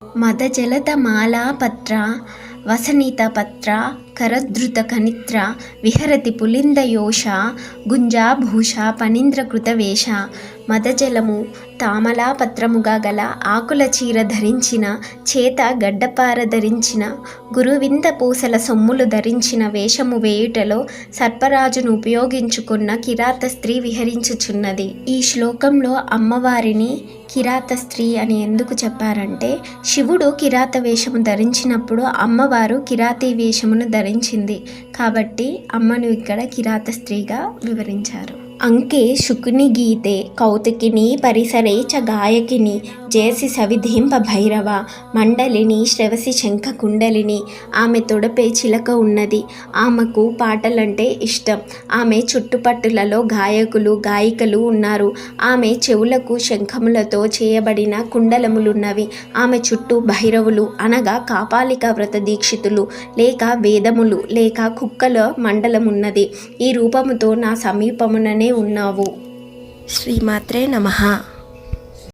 మదజలధమాలాపత్ర వసనితపత్ర కరధృతకనిత్ర విహరతి పులిందయోష గుంజాభూష పనీంద్రకృతవేష. మదజలము తామలాపత్రముగా గల ఆకుల చీర ధరించిన, చేత గడ్డపార ధరించిన, గురువింద పూసల సొమ్ములు ధరించిన వేషము వేయుటలో సర్పరాజును ఉపయోగించుకున్న కిరాత స్త్రీ విహరించుచున్నది. ఈ శ్లోకంలో అమ్మవారిని కిరాత స్త్రీ అని ఎందుకు చెప్పారంటే, శివుడు కిరాత వేషము ధరించినప్పుడు అమ్మవారు కిరాతి వేషమును ధరించింది కాబట్టి అమ్మను ఇక్కడ కిరాత స్త్రీగా వివరించారు. అంకే శుకుని గీతే కౌతుకిని పరిసరే చ గాయకిని జయసి సవిధింప భైరవ మండలిని శ్రవసి శంఖ కుండలిని. ఆమె తొడపై చిలక ఉన్నది. ఆమెకు పాటలంటే ఇష్టం. ఆమె చుట్టుపట్టులలో గాయకులు గాయికలు ఉన్నారు. ఆమె చెవులకు శంఖములతో చేయబడిన కుండలములున్నవి. ఆమె చుట్టూ భైరవులు అనగా కాపాలిక వ్రత దీక్షితులు లేక వేదములు లేక కుక్కల మండలమున్నది. ఈ రూపముతో నా సమీపముననే ఉన్నావు. శ్రీమాత్రే నమః.